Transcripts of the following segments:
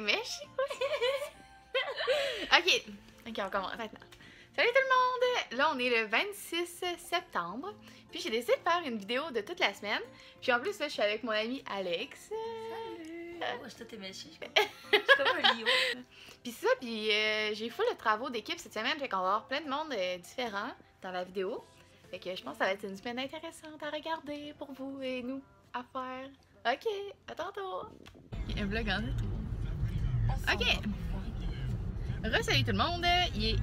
mais ok, on commence maintenant. Salut tout le monde! Là, on est le 26 septembre. Puis j'ai décidé de faire une vidéo de toute la semaine. Puis en plus, là, je suis avec mon ami Alex. Salut! Oh, je t'ai méchée. Je suis comme un lion. Puis c'est ça, puis j'ai full de travaux d'équipe cette semaine. Fait qu'on va avoir plein de monde différent dans la vidéo. Fait que je pense que ça va être une semaine intéressante à regarder pour vous et nous à faire. Ok, à tantôt! Un vlog en tout. Ok! Re-salut tout le monde! Il est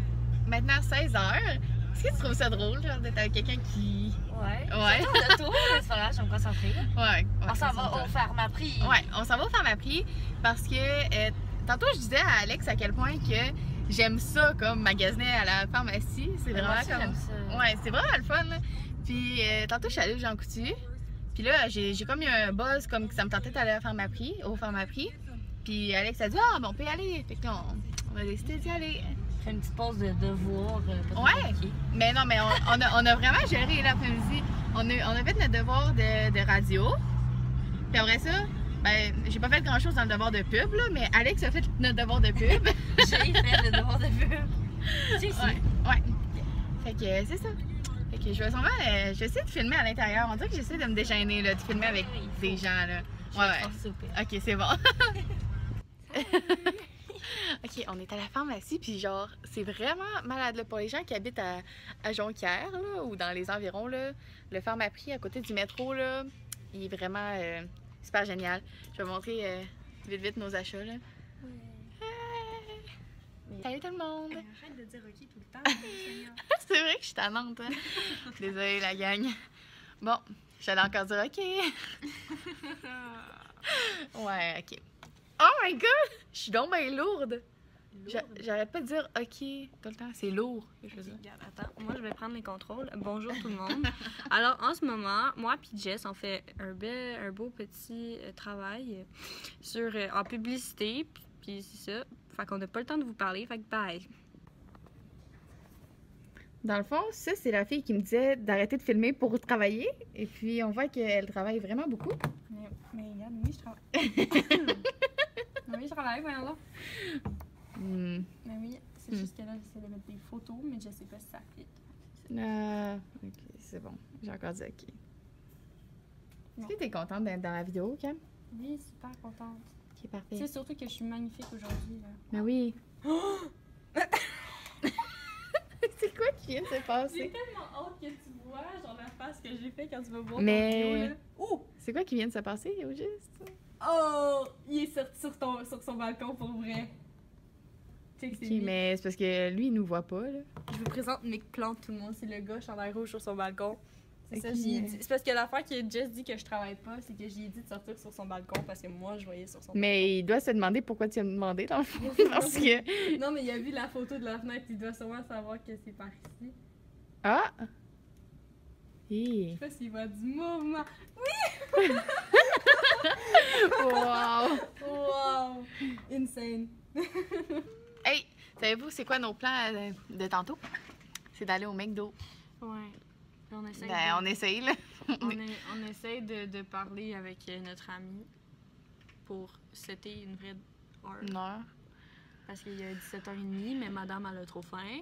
maintenant 16h. Est-ce que tu trouves ça drôle, genre, d'être avec quelqu'un qui... Ouais. Ouais. Surtout de tout, mais c'est pas grave, je vais me concentrer. Ouais. On s'en va au Pharmaprix. Ouais, on s'en va au Pharmaprix parce que tantôt je disais à Alex à quel point que j'aime ça comme magasiner à la pharmacie. C'est vraiment Moi aussi, comme... j'aime ça. Ouais, c'est vraiment le fun. Là. Puis tantôt je suis allée au Jean Coutu. Puis là, j'ai comme eu un buzz comme que ça me tentait d'aller au Pharmaprix. Puis Alex a dit « Ah, ben on peut y aller. » Fait que là, on a décidé d'y aller. Fais une petite pause de devoir. Ouais, mais non, mais on a vraiment géré l'après-midi. On a fait notre devoir de radio. Puis après ça, ben, j'ai pas fait grand-chose dans le devoir de pub, là, mais Alex a fait notre devoir de pub. J'ai fait le devoir de pub. Si. Ouais. Fait que c'est ça. Fait que je vais sûrement, je vais essayer de filmer à l'intérieur. On dirait que j'essaie de me déchaîner, là, de filmer avec des gens, là. Ouais. Ok, c'est bon. Ok, on est à la pharmacie, puis genre, c'est vraiment malade là, pour les gens qui habitent à Jonquière, là, ou dans les environs, là. Le Pharmaprix à côté du métro, là, il est vraiment super génial. Je vais vous montrer vite nos achats, là. Salut tout le monde! Arrête de dire ok tout le temps, Seigneur. C'est vrai que je suis tannante, hein? Désolée, la gang. Bon, j'allais encore dire ok. Ouais, ok. Oh my god! Je suis donc bien lourde! J'arrête pas de dire ok tout le temps, c'est lourd. Que je veux dire. Regarde, attends, moi je vais prendre les contrôles. Bonjour tout le monde. Alors en ce moment, moi et Jess, on fait un beau petit travail en publicité. Puis c'est ça. Fait qu'on n'a pas le temps de vous parler. Fait que bye. Dans le fond, ça c'est la fille qui me disait d'arrêter de filmer pour travailler. Et puis on voit qu'elle travaille vraiment beaucoup. Mais regarde, oui, je travaille. Oui, je travaille, voyons là. Mais oui, c'est juste que là, j'essaie de mettre des photos, mais je sais pas si ça fit. Ok, c'est bon. J'ai encore dit ok. Est-ce que t'es contente d'être dans la vidéo, Cam? Oui, super contente. Ok, parfait. Tu sais surtout que je suis magnifique aujourd'hui. Ben oui. C'est quoi qui vient de se J'ai passer? tellement hâte que tu vois, genre la face que j'ai fait quand tu vas voir Mais- ton vidéo, là. Oh! C'est quoi qui vient de se passer, au juste? Oh! Il est sorti sur son balcon pour vrai. Tu sais que c'est Ok, lui. mais c'est parce que lui, il nous voit pas, là. Je vous présente mes plantes, tout le monde. C'est le gars chandail rouge sur son balcon. C'est ça, Ok. j'y ai dit. C'est parce que l'affaire qui a Jess dit que je travaille pas, c'est que j'y ai dit de sortir sur son balcon parce que moi, je voyais sur son Mais il doit se demander pourquoi tu as demandé, dans le fond. Parce que. balcon. Non, mais il a vu la photo de la fenêtre, il doit sûrement savoir que c'est par ici. Ah! Je Hi. sais pas s'il voit du mouvement. Wow! Wow! Insane. Hey! Savez-vous, c'est quoi nos plans de tantôt? C'est d'aller au McDo. Ouais. On essaye, Ben, on essaye, là. on essaye de parler avec notre ami pour setter une vraie heure. Une heure. Parce qu'il y a 17h30, mais madame, elle a trop faim.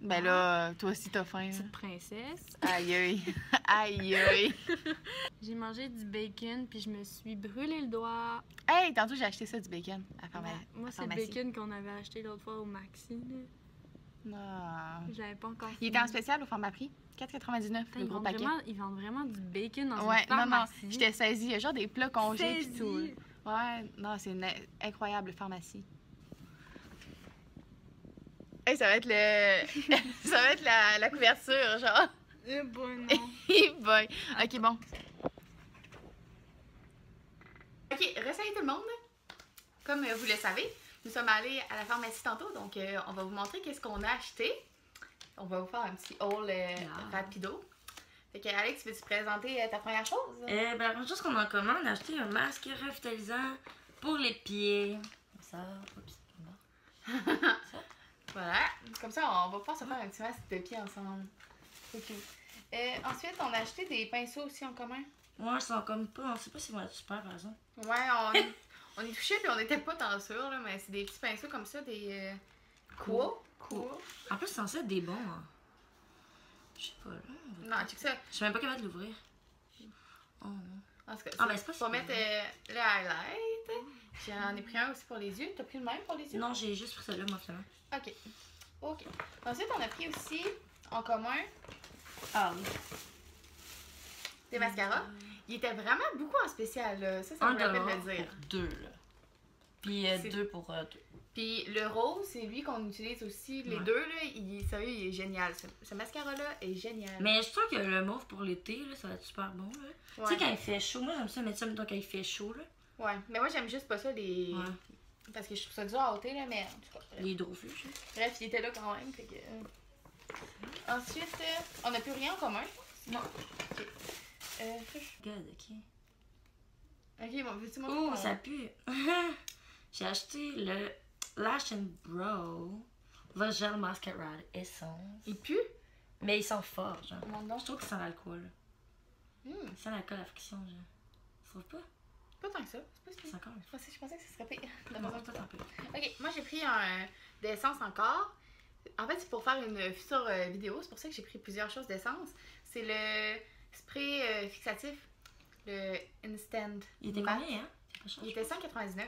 Ben là, toi aussi, t'as faim. Là. Petite princesse. Aïe, aïe. Aïe, aïe. J'ai mangé du bacon, puis je me suis brûlé le doigt. Hey, tantôt, j'ai acheté ça, du bacon, à la Moi, c'est le pharmacie. bacon qu'on avait acheté l'autre fois au Maxi. Là. Ah. Je l'avais pas encore Il était en spécial au Pharmaprix. 4,99 le gros paquet. Ils vendent vraiment du bacon dans Ouais, une non, pharmacie. j'étais saisie. Il y a genre des plats congés pis Saisie. tout. Ouais, non, c'est une incroyable pharmacie. Hey, ça va être le. Ça va être la couverture, genre. Eh ben non. Hey boy. Ok, bon. Ok, ressaillez tout le monde. Comme vous le savez, nous sommes allés à la pharmacie tantôt, donc on va vous montrer qu'est-ce qu'on a acheté. On va vous faire un petit haul rapido. Fait que Alex, veux-tu présenter ta première chose? Ben, la première chose qu'on a en commun, on a acheté un masque revitalisant pour les pieds. Ça, oups, ça. Voilà. Comme ça, on va pouvoir se faire un petit masque de pied ensemble. C'est cool. Ensuite, on a acheté des pinceaux aussi en commun. Ouais, ils sont comme pas, on sait pas s'ils vont être super par exemple. Ouais, On y touchait puis on était pas tant sûr, là, mais c'est des petits pinceaux comme ça, des quoi? En plus, c'est censé être des bons. Hein. Je sais pas, là. Non, check ça. Je suis même pas capable de l'ouvrir. Oh non. En tout cas, Ah, ben c'est pas pour super. mettre le highlight. J'en ai pris un aussi pour les yeux. T'as pris le même pour les yeux? Non, j'ai juste pris celle-là, moi, finalement. Ok. Ok. Ensuite, on a pris aussi en commun Ah oui. des mascaras. Il était vraiment beaucoup en spécial, là. Ça me rappelle de le dire. pour 2, là. Puis 2 pour 2. Puis le rose, c'est lui qu'on utilise aussi. Les Ouais. deux, là, sérieux, il est génial. Ce mascara-là est génial. Mais je trouve que le mauve pour l'été, là, ça va être super bon, là. Ouais. Tu sais, quand il fait chaud, moi, j'aime ça mettre ça, mettons, quand il fait chaud, là. Ouais, mais moi, j'aime juste pas ça, les... Ouais. Parce que je trouve ça dur à ôter, là, mais... en tout cas, Les hydrofuges. bref, il était là quand même, fait que... Ensuite, on n'a plus rien en commun. Non. Ok. Regarde, ok. Ok, bon, veux-tu montrer Oh, ton- ça pue. J'ai acheté le Lash and Brow Vogel Mascarade Essence. Il pue? Mais il sent fort, genre. Montre donc. Je trouve qu'il sent l'alcool. Hmm, Il sent l'alcool à friction, genre. Tu trouves pas? pas tant que ça. C'est pas si C'est pire. encore. Je pensais que ce serait pire. Non, peut-être un peu. Ok, moi j'ai pris un d'essence encore. En fait, c'est pour faire une future vidéo. C'est pour ça que j'ai pris plusieurs choses d'essence. C'est le spray fixatif, le Instant. Il était Matte. combien, hein? C'est pas cher, Il était 199.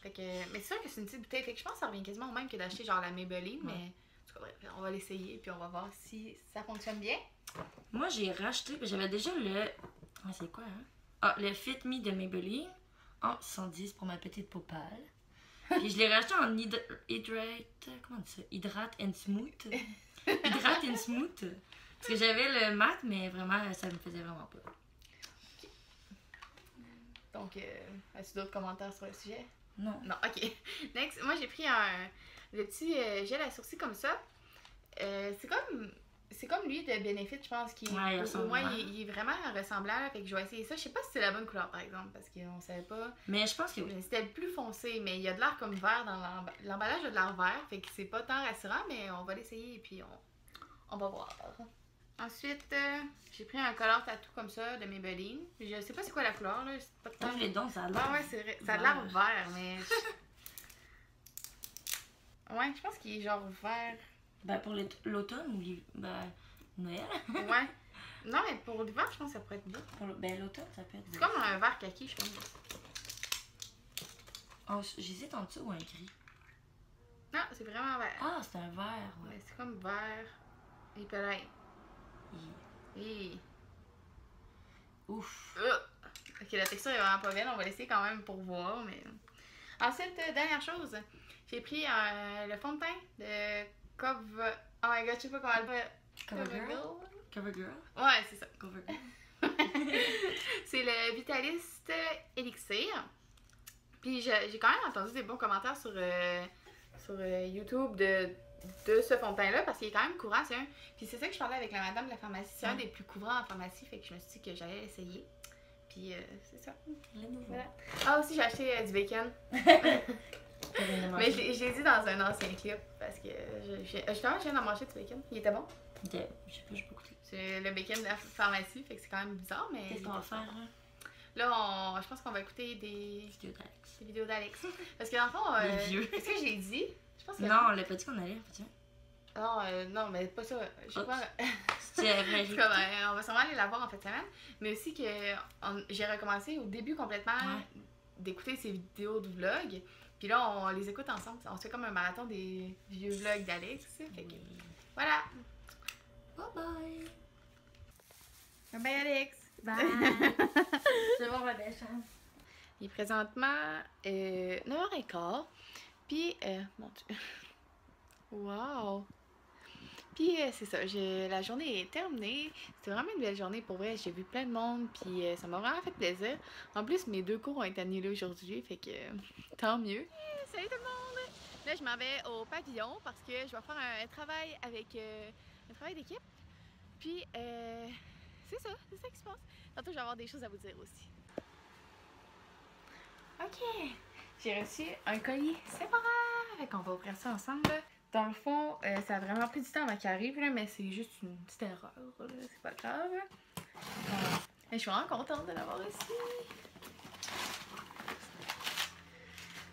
Fait que, mais c'est sûr que c'est une petite bouteille. Fait que je pense que ça revient quasiment au même que d'acheter genre la Maybelline. Ouais. Mais en tout cas, bref, on va l'essayer puis on va voir si ça fonctionne bien. Moi, j'ai racheté, j'avais déjà le. Ah, c'est quoi, hein? Ah, le Fit Me de Maybelline en 110 pour ma petite peau pâle. Puis je l'ai racheté en Hydrate. Comment on dit ça? Hydrate and Smooth. Hydrate and Smooth. Parce que j'avais le mat, mais vraiment, ça me faisait vraiment pas. Donc, as-tu d'autres commentaires sur le sujet? Non. Non, ok. Next, moi j'ai pris le petit gel à sourcils comme ça. C'est comme lui de Benefit, je pense, qui Ouais, il au ressemble moins vraiment. il est vraiment ressemblant. Là, fait que je vais essayer ça. Je sais pas si c'est la bonne couleur par exemple, parce qu'on savait pas. Mais je pense que oui. C'était plus foncé, mais il y a de l'air comme vert dans l'emballage, a de l'air vert, fait que c'est pas tant rassurant, mais on va l'essayer et puis on va voir. Ensuite, j'ai pris un color tattoo comme ça de Maybelline. Je sais pas c'est quoi la couleur là, c'est pas tant. Moi, je les donne, ça a l'air. Ah ouais, c'est vrai. Ça a l'air vert, mais. Ouais, je pense qu'il est genre vert. Ben, pour l'automne ou ben, Noël. Ouais. Non, mais pour l'hiver, je pense que ça pourrait être bien. Ben, l'automne, ça peut être. C'est comme un vert kaki, je pense. Oh, j'hésite en dessous ou un gris. Non, c'est vraiment vert. Ah, c'est un vert, ouais. Ouais, c'est comme vert. Et pareil. Et... Ouf. Ok, la texture est vraiment pas belle. On va l'essayer quand même pour voir. Mais... Ensuite, dernière chose. J'ai pris le fond de teint de Cove... Oh my god, je sais pas comment elle va. CoverGirl. CoverGirl. Ouais, c'est ça. CoverGirl. C'est le Vitalist Elixir. Puis j'ai quand même entendu des bons commentaires sur YouTube de ce fond de teint-là parce qu'il est quand même courant. Puis c'est ça que je parlais avec la madame de la pharmacie. C'est un des plus couvrants en pharmacie. Fait que je me suis dit que j'allais essayer. Puis c'est ça. Le nouveau. Voilà. Ah, aussi, j'ai acheté du bacon. Mais je l'ai dit dans un ancien clip parce que justement, je viens d'en manger du bacon. Il était bon. Ok, je sais pas, j'ai pas goûté. C'est le bacon de la pharmacie, fait que c'est quand même bizarre, mais. Qu'est-ce qu'on va faire, hein? Là, je pense qu'on va écouter des vidéos d'Alex. Parce que dans le fond, Les vieux. est-ce que j'ai dit? Je pense que Non, on l'a pas dit qu'on allait, pas non, mais pas ça. Je sais pas. C'était vrai. En tout cas, on va sûrement aller la voir en fin de semaine. Mais aussi que j'ai recommencé au début complètement d'écouter ces vidéos de vlog. Puis là, on les écoute ensemble. On se fait comme un marathon des vieux vlogs d'Alex. Fait que, voilà. Bye bye. Bye bye, Alex. Bye. C'est bon, ma belle chambre. Il est présentement 9h15. Puis, mon Dieu. Wow! Puis, c'est ça. La journée est terminée. C'était vraiment une belle journée pour vrai. J'ai vu plein de monde. Puis, ça m'a vraiment fait plaisir. En plus, mes 2 cours ont été annulés aujourd'hui. Fait que, tant mieux. Salut tout le monde! Là, je m'en vais au pavillon parce que je vais faire un travail avec un travail d'équipe. Puis, c'est ça qui se passe. Tantôt, je vais avoir des choses à vous dire aussi. Ok! J'ai reçu un colis séparat. Fait qu'on va ouvrir ça ensemble. Dans le fond, ça a vraiment pris du temps avant qu'il arrive, là, mais c'est juste une petite erreur. C'est pas grave. Mais je suis vraiment contente de l'avoir reçu.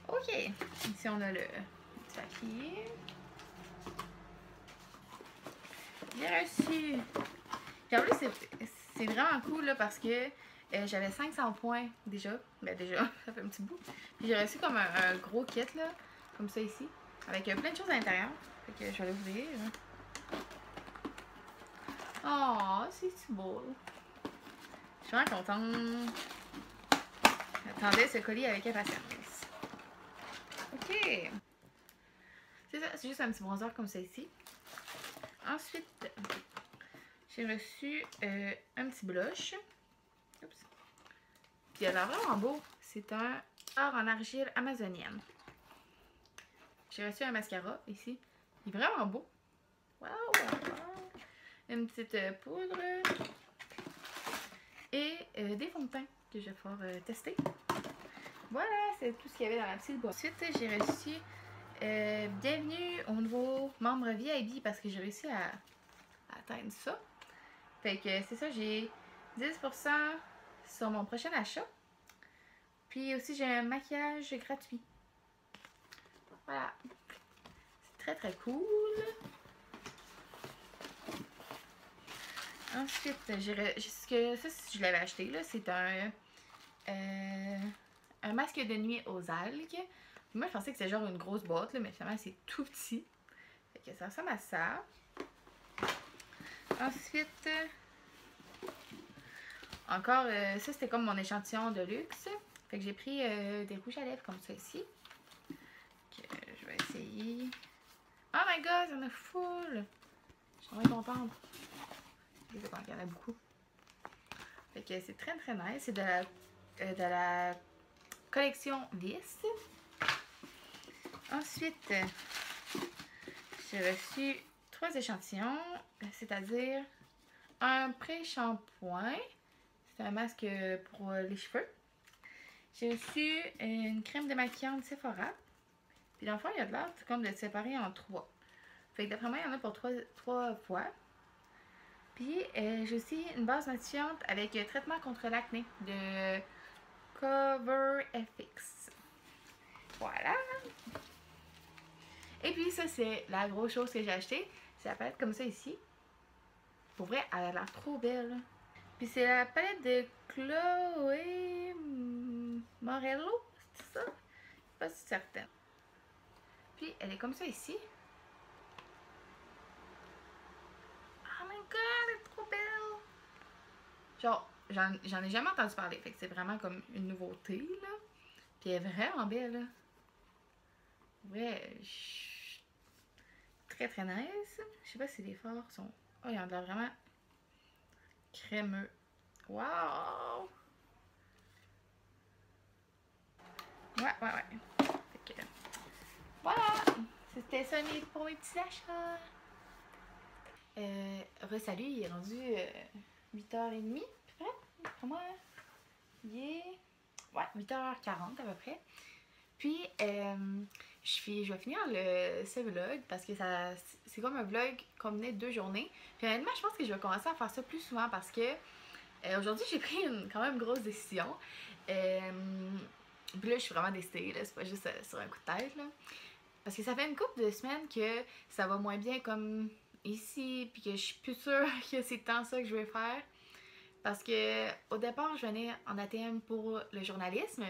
Ok, ici on a le papier. J'ai reçu. Puis en plus, c'est vraiment cool là, parce que j'avais 500 points déjà. Ben déjà, ça fait un petit bout. Puis j'ai reçu comme un gros kit là, comme ça ici, avec plein de choses à l'intérieur. Fait que je vais l'ouvrir. Oh, c'est si beau. Je suis vraiment contente. J'attendais ce colis avec impatience. Ok. C'est ça, c'est juste un petit bronzer comme ça ici. Ensuite, j'ai reçu un petit blush. Oups. Puis il a l'air vraiment beau. C'est un or en argile amazonienne. J'ai reçu un mascara ici. Il est vraiment beau. Wow, wow, wow. Une petite poudre. Et des fonds de teint que je vais pouvoir tester. Voilà, c'est tout ce qu'il y avait dans la petite boîte. Ensuite, j'ai reçu bienvenue au nouveau membre VIP parce que j'ai réussi à atteindre ça. Fait que c'est ça, j'ai 10% sur mon prochain achat. Puis aussi, j'ai un maquillage gratuit. Voilà. C'est très très cool. Ensuite, ça, je l'avais acheté, là, c'est un masque de nuit aux algues. Moi, je pensais que c'était genre une grosse boîte, là, mais finalement, c'est tout petit. Fait que ça ressemble à ça. Ensuite, encore, ça, c'était comme mon échantillon de luxe. Fait que j'ai pris des rouges à lèvres comme ça ici. Que je vais essayer. Oh my god, il y en a full! Je suis vraiment contente. Il y en a beaucoup. Fait que c'est très très nice. C'est de la collection Vis. Ensuite, j'ai reçu 3 échantillons, c'est-à-dire un pré-shampoing. C'est un masque pour les cheveux. J'ai reçu une crème démaquillante Sephora. Puis dans le fond, il y a de l'air comme de le séparer en 3. Fait que d'après moi, il y en a pour 3 fois. Puis j'ai aussi une base matifiante avec traitement contre l'acné de Cover FX. Voilà. Et puis ça, c'est la grosse chose que j'ai acheté. C'est la palette comme ça ici. Pour vrai, elle a l'air trop belle. Puis c'est la palette de Chloé Morello, c'est ça? Je suis pas si certaine. Puis elle est comme ça ici. Oh my god, elle est trop belle! Genre, j'en ai jamais entendu parler. Fait que c'est vraiment comme une nouveauté, là. Puis elle est vraiment belle, là. Ouais, très très nice. Je sais pas si les forts sont... Oh, il y en a vraiment crémeux. Wow! Ouais. Fait que, voilà! C'était ça pour mes petits achats. Salut, il est rendu 8h30 à peu près. Pour moi, il est 8h40 à peu près. Puis, je vais finir ce vlog parce que c'est comme un vlog combiné de 2 journées. Puis honnêtement, je pense que je vais commencer à faire ça plus souvent parce que aujourd'hui, j'ai pris quand même grosse décision. Puis là, je suis vraiment décidée, là, c'est pas juste sur un coup de tête, là. Parce que ça fait une couple de semaines que ça va moins bien comme ici, puis que je suis plus sûre que c'est tant ça que je vais faire. Parce que au départ, je venais en ATM pour le journalisme.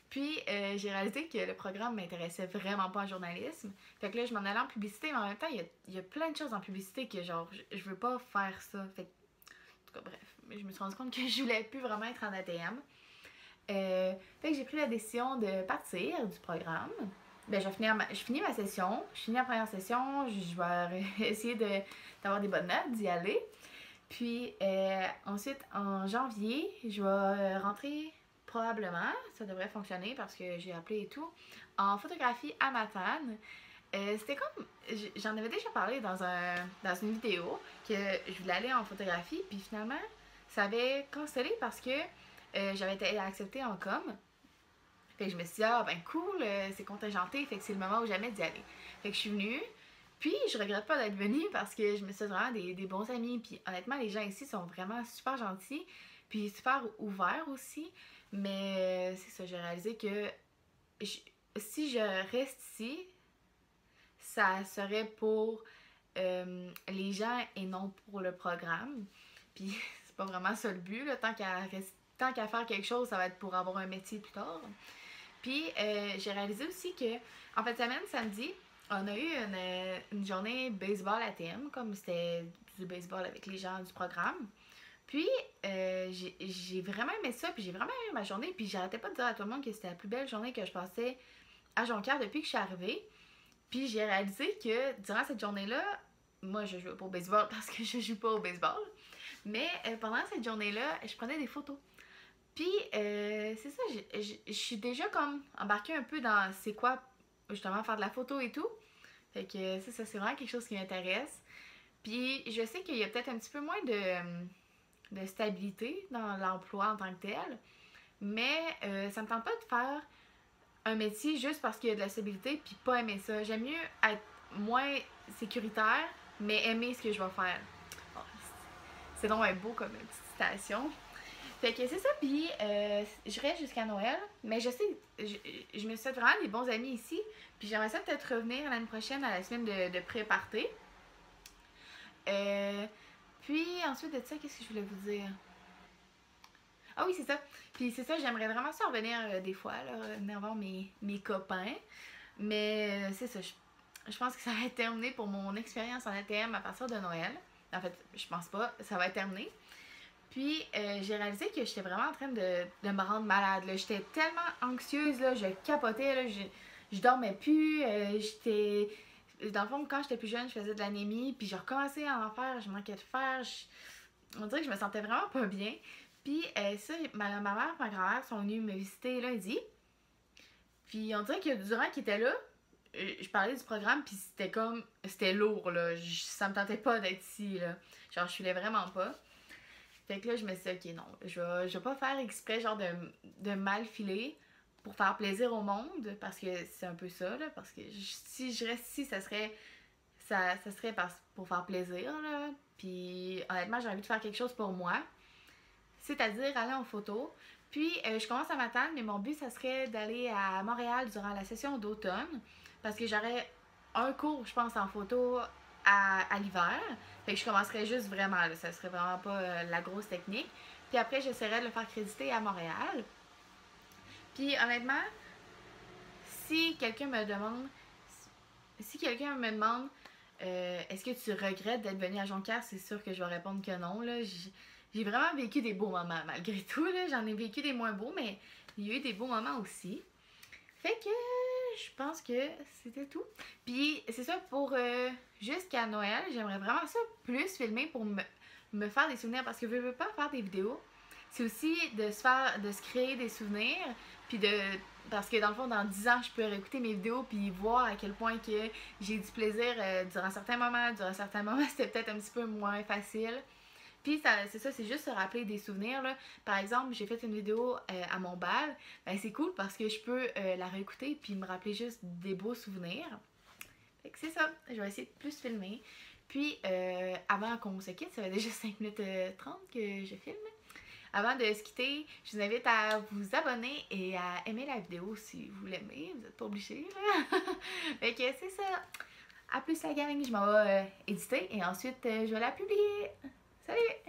Puis j'ai réalisé que le programme m'intéressait vraiment pas en journalisme. Fait que là, je m'en allais en publicité, mais en même temps, il y a plein de choses en publicité que genre, je veux pas faire ça. Fait que, en tout cas, bref. Mais je me suis rendu compte que je voulais plus vraiment être en ATM. Fait que j'ai pris la décision de partir du programme. Ben, je finis ma session, je finis la première session, je vais essayer d'avoir des bonnes notes, d'y aller. Puis ensuite, en janvier, je vais rentrer probablement, ça devrait fonctionner parce que j'ai appelé et tout, en photographie à Matane. C'était comme, j'en avais déjà parlé dans une vidéo que je voulais aller en photographie, puis finalement, ça avait cancellé parce que j'avais été acceptée en com. Fait que je me suis dit, ah ben cool, c'est contingenté, fait que c'est le moment où jamais d'y aller. Fait que je suis venue, puis je regrette pas d'être venue parce que je me suis fait vraiment des bons amis, puis honnêtement, les gens ici sont vraiment super gentils, puis super ouverts aussi, mais c'est ça, j'ai réalisé que si je reste ici, ça serait pour les gens et non pour le programme. Puis c'est pas vraiment ça le but, là. Tant qu'à faire quelque chose, ça va être pour avoir un métier plus tard. Puis j'ai réalisé aussi que, en fin de semaine, samedi, on a eu une journée baseball à thème, comme c'était du baseball avec les gens du programme. Puis j'ai vraiment aimé ça, puis j'ai vraiment aimé ma journée, puis j'arrêtais pas de dire à tout le monde que c'était la plus belle journée que je passais à Jonquière depuis que je suis arrivée. Puis j'ai réalisé que durant cette journée-là, moi je jouais pas au baseball parce que je joue pas au baseball, mais pendant cette journée-là, je prenais des photos. Puis c'est ça, je suis déjà comme embarquée un peu dans c'est quoi justement faire de la photo et tout. Fait que ça, c'est vraiment quelque chose qui m'intéresse. Puis je sais qu'il y a peut-être un petit peu moins de stabilité dans l'emploi en tant que tel, mais ça me tente pas de faire un métier juste parce qu'il y a de la stabilité puis pas aimer ça. J'aime mieux être moins sécuritaire, mais aimer ce que je vais faire. Bon, c'est donc un beau comme une petite citation. Fait que c'est ça, puis je reste jusqu'à Noël, mais je sais, je me suis fait vraiment des bons amis ici, puis j'aimerais ça peut-être revenir l'année prochaine à la semaine de pré-party. Puis ensuite de ça, qu'est-ce que je voulais vous dire? Ah oui, c'est ça. Puis c'est ça, j'aimerais vraiment ça revenir des fois, là, venir voir mes copains. Mais c'est ça, je pense que ça va être terminé pour mon expérience en ATM à partir de Noël. En fait, je pense pas, ça va être terminé. Puis j'ai réalisé que j'étais vraiment en train de me rendre malade. J'étais tellement anxieuse, là, je capotais, là, je dormais plus, j'étais... Dans le fond, quand j'étais plus jeune, je faisais de l'anémie, puis j'ai recommencé à en faire, je manquais de fer, on dirait que je me sentais vraiment pas bien. Puis ça, ma mère et ma grand-mère sont venus me visiter lundi. Puis on dirait que durant qu'ils étaient là, je parlais du programme, puis c'était lourd, là. Ça me tentait pas d'être ici, là. Genre, je filais vraiment pas. Fait que là, je me suis dit, ok, non, je vais pas faire exprès, genre, de mal filer pour faire plaisir au monde, parce que c'est un peu ça, là. Parce que si je reste ici, ça serait pour faire plaisir, là. Puis honnêtement, j'ai envie de faire quelque chose pour moi, c'est-à-dire aller en photo. Puis je commence à m'attendre, mais mon but, ça serait d'aller à Montréal durant la session d'automne, parce que j'aurais un cours, je pense, en photo à l'hiver. Fait que je commencerais juste vraiment, là, ça serait vraiment pas la grosse technique. Puis après, j'essaierais de le faire créditer à Montréal. Puis honnêtement, si quelqu'un me demande, si quelqu'un me demande est-ce que tu regrettes d'être venu à Jonquière, c'est sûr que je vais répondre que non, là. J'ai vraiment vécu des beaux moments malgré tout, là. J'en ai vécu des moins beaux, mais il y a eu des beaux moments aussi. Fait que je pense que c'était tout. Puis c'est ça, pour jusqu'à Noël, j'aimerais vraiment ça plus filmer pour me faire des souvenirs, parce que je veux pas faire des vidéos. C'est aussi de se créer des souvenirs, puis parce que dans le fond, dans 10 ans, je peux réécouter mes vidéos puis voir à quel point que j'ai du plaisir durant certains moments. Durant certains moments, c'était peut-être un petit peu moins facile. Puis c'est ça, c'est juste se rappeler des souvenirs, là. Par exemple, j'ai fait une vidéo à mon bal. Ben c'est cool parce que je peux la réécouter puis me rappeler juste des beaux souvenirs. Fait que c'est ça, je vais essayer de plus filmer. Puis avant qu'on se quitte, ça fait déjà 5 minutes 30 que je filme. Avant de se quitter, je vous invite à vous abonner et à aimer la vidéo si vous l'aimez. Vous n'êtes pas obligés, là. Fait que c'est ça. À plus la gang, je m'en vais éditer et ensuite je vais la publier. Salut!